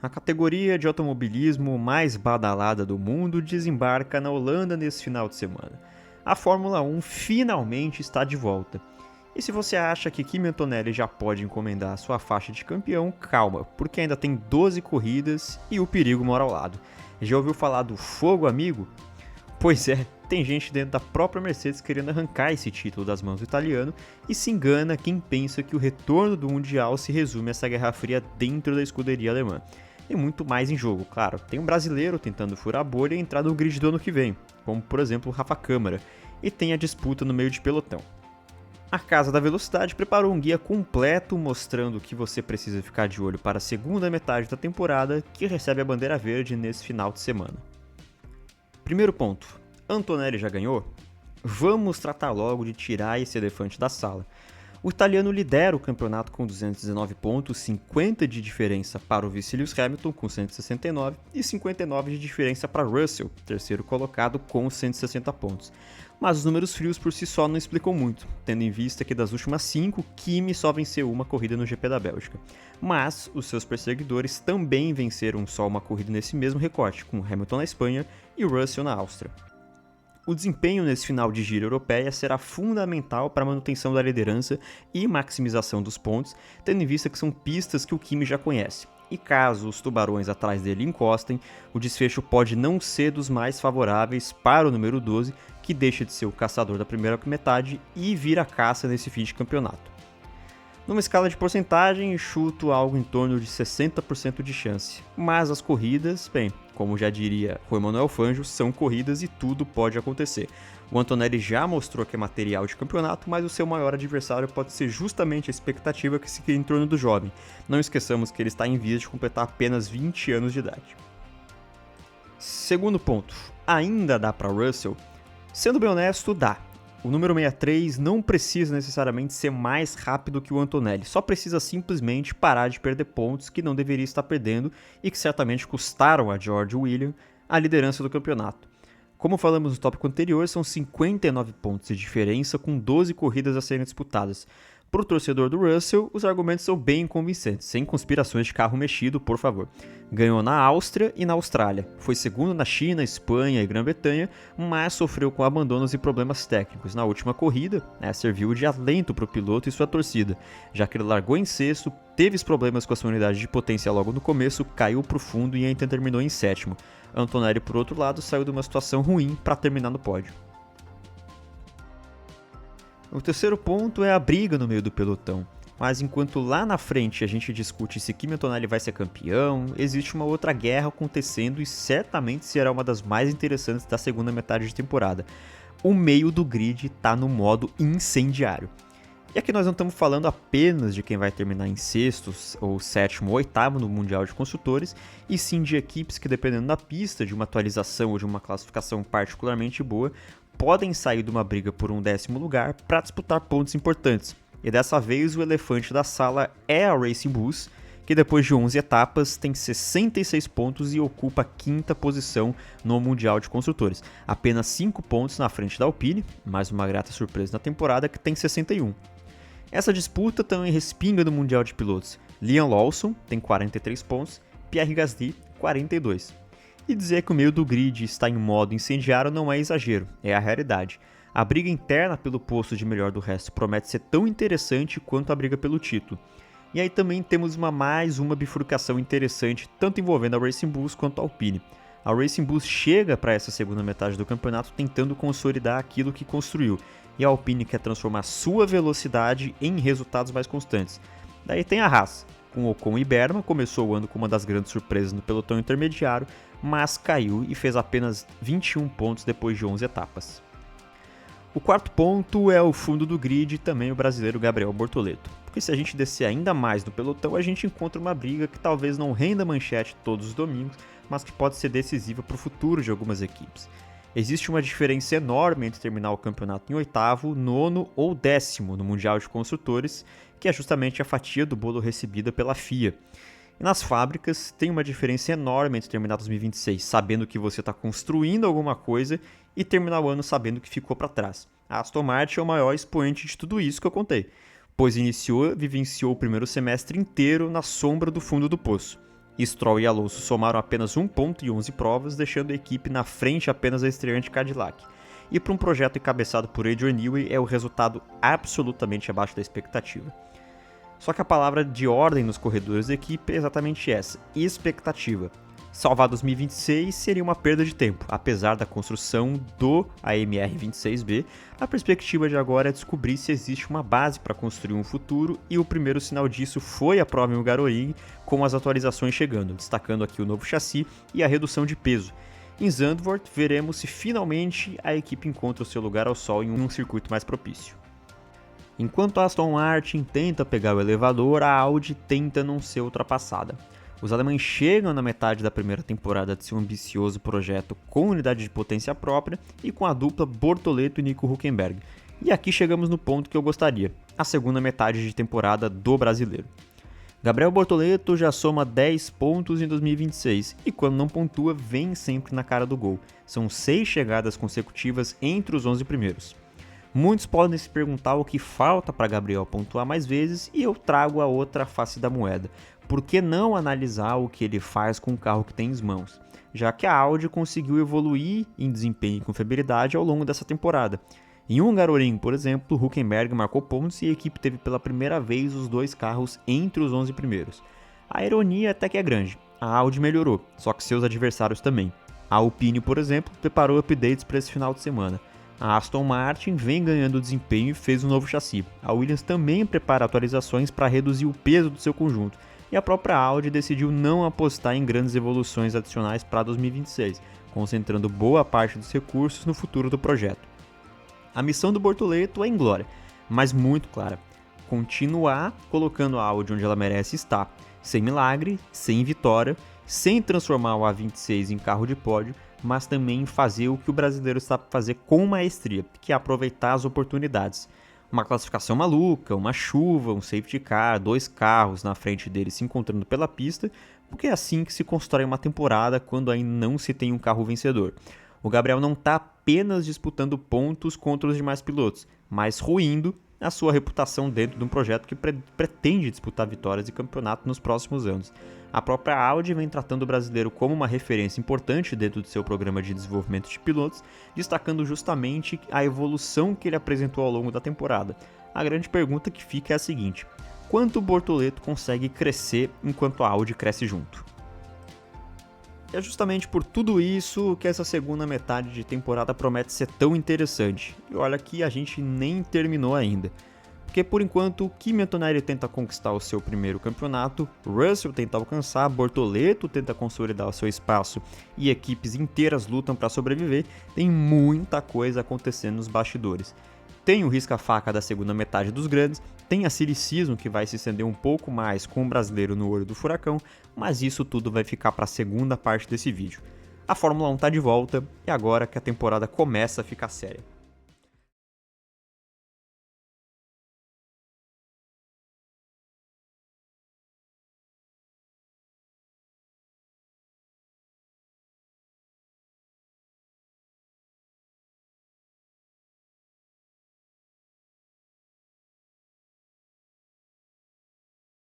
A categoria de automobilismo mais badalada do mundo desembarca na Holanda nesse final de semana. A Fórmula 1 finalmente está de volta. E se você acha que Kimi Antonelli já pode encomendar a sua faixa de campeão, calma, porque ainda tem 12 corridas e o perigo mora ao lado. Já ouviu falar do fogo amigo? Pois é, tem gente dentro da própria Mercedes querendo arrancar esse título das mãos do italiano e se engana quem pensa que o retorno do Mundial se resume a essa Guerra Fria dentro da escuderia alemã. Tem muito mais em jogo, claro. Tem um brasileiro tentando furar a bolha e entrar no grid do ano que vem, como por exemplo o Rafa Câmara, e tem a disputa no meio de pelotão. A Casa da Velocidade preparou um guia completo mostrando o que você precisa ficar de olho para a segunda metade da temporada, que recebe a bandeira verde nesse final de semana. Primeiro ponto, Antonelli já ganhou? Vamos tratar logo de tirar esse elefante da sala. O italiano lidera o campeonato com 219 pontos, 50 de diferença para o vice Lewis Hamilton com 169 e 59 de diferença para Russell, terceiro colocado com 160 pontos. Mas os números frios por si só não explicam muito, tendo em vista que das últimas 5, Kimi só venceu uma corrida no GP da Bélgica. Mas os seus perseguidores também venceram só uma corrida nesse mesmo recorte, com Hamilton na Espanha e Russell na Áustria. O desempenho nesse final de gira europeia será fundamental para a manutenção da liderança e maximização dos pontos, tendo em vista que são pistas que o Kimi já conhece. E caso os tubarões atrás dele encostem, o desfecho pode não ser dos mais favoráveis para o número 12, que deixa de ser o caçador da primeira metade e vira a caça nesse fim de campeonato. Numa escala de porcentagem, chuto algo em torno de 60% de chance. Mas as corridas, bem, como já diria Juan Manuel Fangio, são corridas e tudo pode acontecer. O Antonelli já mostrou que é material de campeonato, mas o seu maior adversário pode ser justamente a expectativa que se cria em torno do jovem. Não esqueçamos que ele está em vias de completar apenas 20 anos de idade. Segundo ponto, ainda dá para Russell? Sendo bem honesto, dá. O número 63 não precisa necessariamente ser mais rápido que o Antonelli, só precisa simplesmente parar de perder pontos que não deveria estar perdendo e que certamente custaram a George Williams a liderança do campeonato. Como falamos no tópico anterior, são 59 pontos de diferença com 12 corridas a serem disputadas. Para o torcedor do Russell, os argumentos são bem convincentes, sem conspirações de carro mexido, por favor. Ganhou na Áustria e na Austrália, foi segundo na China, Espanha e Grã-Bretanha, mas sofreu com abandonos e problemas técnicos. Na última corrida, serviu de alento para o piloto e sua torcida, já que ele largou em sexto, teve problemas com a sua unidade de potência logo no começo, caiu para o fundo e ainda terminou em sétimo. Antonelli, por outro lado, saiu de uma situação ruim para terminar no pódio. O terceiro ponto é a briga no meio do pelotão. Mas enquanto lá na frente a gente discute se Kimi Antonelli vai ser campeão, existe uma outra guerra acontecendo e certamente será uma das mais interessantes da segunda metade de temporada. O meio do grid está no modo incendiário. E aqui nós não estamos falando apenas de quem vai terminar em sexto, ou sétimo ou oitavo no Mundial de Construtores, e sim de equipes que, dependendo da pista, de uma atualização ou de uma classificação particularmente boa, podem sair de uma briga por um 10º lugar para disputar pontos importantes. E dessa vez o elefante da sala é a Racing Bulls, que depois de 11 etapas tem 66 pontos e ocupa a 5ª posição no Mundial de Construtores. Apenas 5 pontos na frente da Alpine, mais uma grata surpresa na temporada, que tem 61. Essa disputa também respinga no Mundial de Pilotos. Liam Lawson tem 43 pontos, Pierre Gasly 42. E dizer que o meio do grid está em modo incendiário não é exagero, é a realidade. A briga interna pelo posto de melhor do resto promete ser tão interessante quanto a briga pelo título. E aí também temos mais uma bifurcação interessante, tanto envolvendo a Racing Bulls quanto a Alpine. A Racing Bulls chega para essa segunda metade do campeonato tentando consolidar aquilo que construiu, e a Alpine quer transformar sua velocidade em resultados mais constantes. Daí tem a Haas, com Ocon e Berman, começou o ano com uma das grandes surpresas no pelotão intermediário, mas caiu e fez apenas 21 pontos depois de 11 etapas. O quarto ponto é o fundo do grid e também o brasileiro Gabriel Bortoleto, porque se a gente descer ainda mais no pelotão, a gente encontra uma briga que talvez não renda manchete todos os domingos, mas que pode ser decisiva para o futuro de algumas equipes. Existe uma diferença enorme entre terminar o campeonato em 8º, 9º ou 10º no Mundial de Construtores, que é justamente a fatia do bolo recebida pela FIA. E nas fábricas, tem uma diferença enorme entre terminar 2026 sabendo que você está construindo alguma coisa e terminar o ano sabendo que ficou para trás. A Aston Martin é o maior expoente de tudo isso que eu contei, pois vivenciou o primeiro semestre inteiro na sombra do fundo do poço. Stroll e Alonso somaram apenas 1 ponto em 11 provas, deixando a equipe na frente apenas da estreante Cadillac. E para um projeto encabeçado por Adrian Newey é o resultado absolutamente abaixo da expectativa. Só que a palavra de ordem nos corredores da equipe é exatamente essa, expectativa. Salvar 2026 seria uma perda de tempo, apesar da construção do AMR26B, a perspectiva de agora é descobrir se existe uma base para construir um futuro, e o primeiro sinal disso foi a prova em Hungaroring, com as atualizações chegando, destacando aqui o novo chassi e a redução de peso. Em Zandvoort, veremos se finalmente a equipe encontra o seu lugar ao sol em um circuito mais propício. Enquanto a Aston Martin tenta pegar o elevador, a Audi tenta não ser ultrapassada. Os alemães chegam na metade da primeira temporada de seu ambicioso projeto com unidade de potência própria e com a dupla Bortoleto e Nico Hülkenberg. E aqui chegamos no ponto que eu gostaria, a segunda metade de temporada do brasileiro. Gabriel Bortoleto já soma 10 pontos em 2026 e quando não pontua vem sempre na cara do gol. São 6 chegadas consecutivas entre os 11 primeiros. Muitos podem se perguntar o que falta para Gabriel pontuar mais vezes e eu trago a outra face da moeda. Por que não analisar o que ele faz com o carro que tem em mãos? Já que a Audi conseguiu evoluir em desempenho e confiabilidade ao longo dessa temporada. Em Hungaroring, por exemplo, Hülkenberg marcou pontos e a equipe teve pela primeira vez os dois carros entre os 11 primeiros. A ironia até que é grande, a Audi melhorou, só que seus adversários também. A Alpine, por exemplo, preparou updates para esse final de semana. A Aston Martin vem ganhando desempenho e fez um novo chassi. A Williams também prepara atualizações para reduzir o peso do seu conjunto. E a própria Audi decidiu não apostar em grandes evoluções adicionais para 2026, concentrando boa parte dos recursos no futuro do projeto. A missão do Bortoleto é inglória, mas muito clara. Continuar colocando a Audi onde ela merece estar, sem milagre, sem vitória, sem transformar o A26 em carro de pódio, mas também fazer o que o brasileiro sabe fazer com maestria, que é aproveitar as oportunidades. Uma classificação maluca, uma chuva, um safety car, 2 carros na frente dele se encontrando pela pista, porque é assim que se constrói uma temporada quando ainda não se tem um carro vencedor. O Gabriel não está apenas disputando pontos contra os demais pilotos, mas ruindo a sua reputação dentro de um projeto que pretende disputar vitórias e campeonato nos próximos anos. A própria Audi vem tratando o brasileiro como uma referência importante dentro do seu programa de desenvolvimento de pilotos, destacando justamente a evolução que ele apresentou ao longo da temporada. A grande pergunta que fica é a seguinte: quanto o Bortoleto consegue crescer enquanto a Audi cresce junto? É justamente por tudo isso que essa segunda metade de temporada promete ser tão interessante. E olha que a gente nem terminou ainda. Porque por enquanto, Kimi Antonelli tenta conquistar o seu primeiro campeonato, Russell tenta alcançar, Bortoleto tenta consolidar o seu espaço e equipes inteiras lutam para sobreviver, tem muita coisa acontecendo nos bastidores. Tem o risca-faca da segunda metade dos grandes, tem a Silly Season que vai se estender um pouco mais com o brasileiro no olho do furacão, mas isso tudo vai ficar para a segunda parte desse vídeo. A Fórmula 1 está de volta e agora que a temporada começa a ficar séria.